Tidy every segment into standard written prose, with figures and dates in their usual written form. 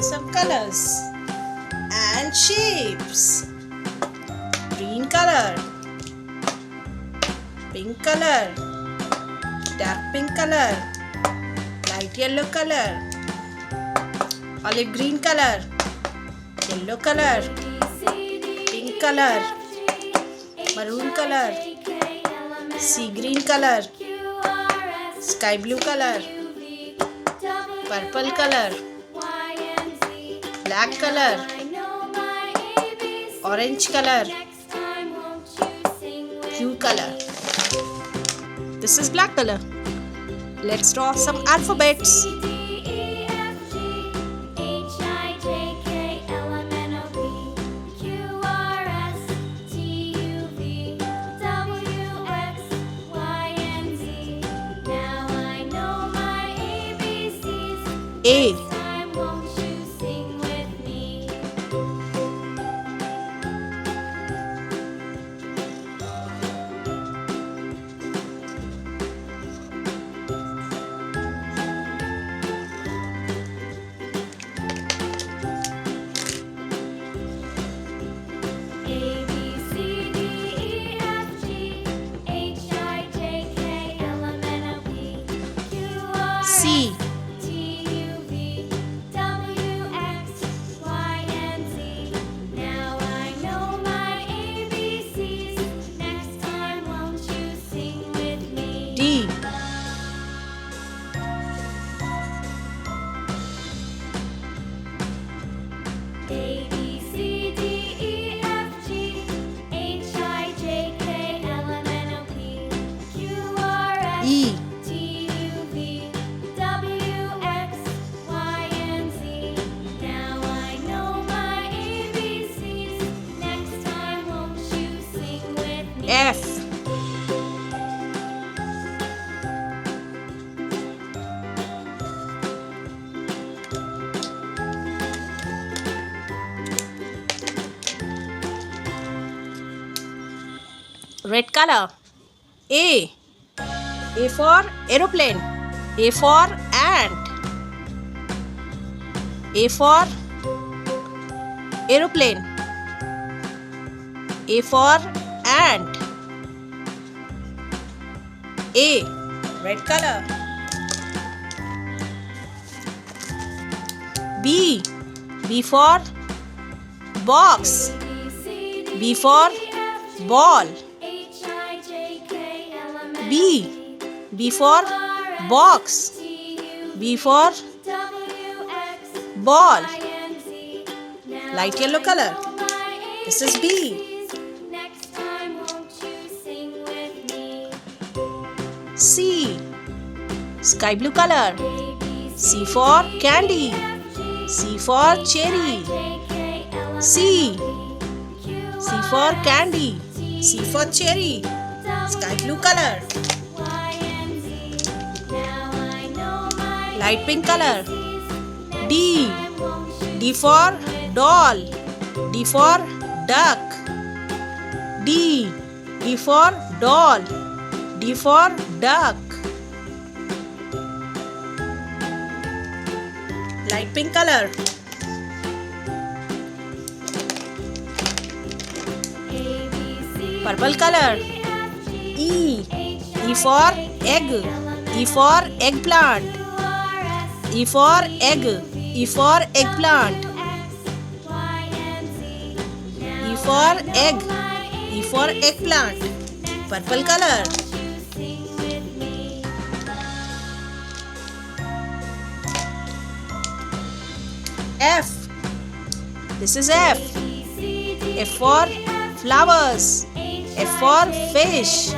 some colors and shapes. Green color, pink color, dark pink color, light yellow color, olive green color, yellow color, pink color, maroon color, sea green color, sky blue color, purple color, black color, orange color, blue color. This is black color. Let's draw some alphabets. A. C. D. E. F. Red color. A. A for aeroplane. A for ant. A for aeroplane. A for ant. A. Red color. B. B for box. B for ball. B. B for box. B for ball. Light yellow color. This is B. C. Sky blue color. C for candy. C for cherry. C. C for candy. C for cherry. Sky blue color. Light pink color. D. D for doll. D for duck. D. D for doll. D for duck. Light pink color. Purple color. E. E for egg. E for eggplant. E for egg. E for eggplant. E for egg. E for eggplant. Purple color. F. This is F. F for flowers. F for fish.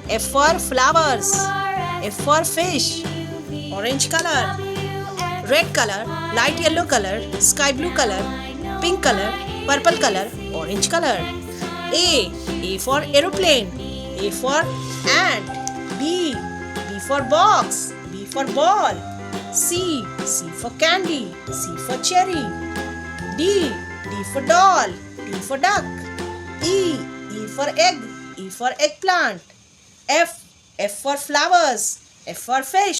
F for flowers. F for fish. Orange color. Red color, light yellow color, sky blue color, pink color, purple color, orange color. A. A for aeroplane. A for ant. B. B for box. B for ball. C. C for candy. C for cherry. D. D for doll. D for duck. E. E for egg. E for eggplant. F. F for flowers. F for fish.